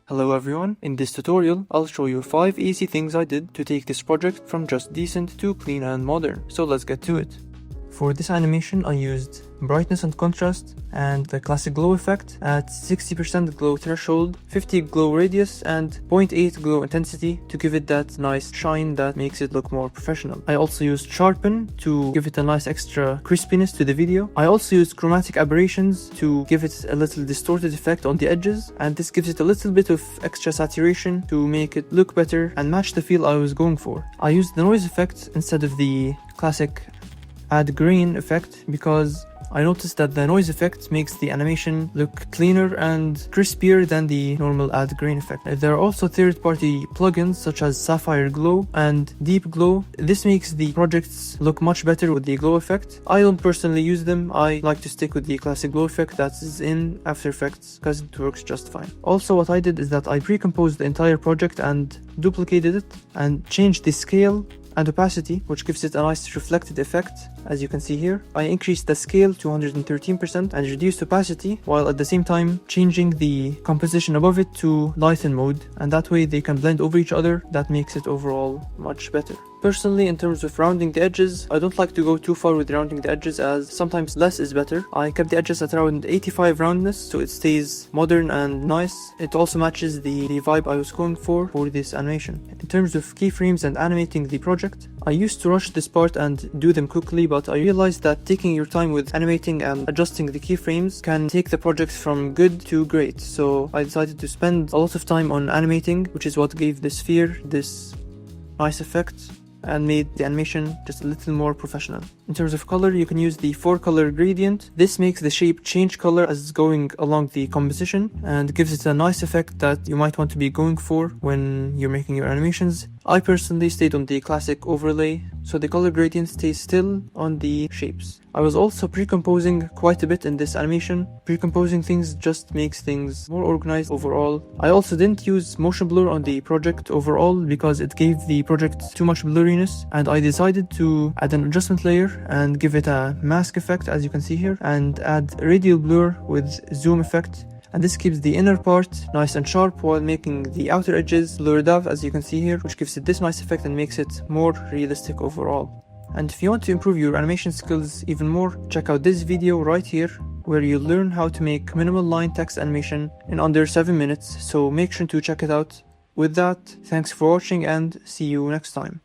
Hello everyone, in this tutorial I'll show you 5 easy things I did to take this project from just decent to clean and modern, so let's get to it. For this animation I used brightness and contrast and the classic glow effect at 60% glow threshold, 50 glow radius and 0.8 glow intensity to give it that nice shine that makes it look more professional. I also used sharpen to give it a nice extra crispiness to the video. I also used chromatic aberrations to give it a little distorted effect on the edges, and this gives it a little bit of extra saturation to make it look better and match the feel I was going for. I used the noise effect instead of the classic add grain effect because I noticed that the noise effect makes the animation look cleaner and crispier than the normal add grain effect. There are also third-party plugins such as Sapphire Glow and Deep Glow. This makes the projects look much better with the glow effect. I don't personally use them. I like to stick with the classic glow effect that is in After Effects because it works just fine. Also, what I did is that I pre-composed the entire project and duplicated it and changed the scale and opacity, which gives it a nice reflected effect, as you can see here. I increased the scale to 113% and reduced opacity, while at the same time changing the composition above it to lighten mode, and that way they can blend over each other. That makes it overall much better. Personally, in terms of rounding the edges, I don't like to go too far with rounding the edges as sometimes less is better. I kept the edges at around 85 roundness so it stays modern and nice. It also matches the vibe I was going for this animation. In terms of keyframes and animating the project, I used to rush this part and do them quickly, but I realized that taking your time with animating and adjusting the keyframes can take the project from good to great. So I decided to spend a lot of time on animating, which is what gave this sphere this nice effect and made the animation just a little more professional. In terms of color, you can use the 4-color gradient. This makes the shape change color as it's going along the composition and gives it a nice effect that you might want to be going for when you're making your animations. I personally stayed on the classic overlay, so the color gradient stays still on the shapes. I was also pre-composing quite a bit in this animation. Pre-composing things just makes things more organized overall. I also didn't use motion blur on the project overall because it gave the project too much blurriness, and I decided to add an adjustment layer and give it a mask effect, as you can see here, and add radial blur with zoom effect. And this keeps the inner part nice and sharp while making the outer edges blurred out, as you can see here, which gives it this nice effect and makes it more realistic overall. And if you want to improve your animation skills even more, check out this video right here where you learn how to make minimal line text animation in under 7 minutes, so make sure to check it out. With that, thanks for watching and see you next time.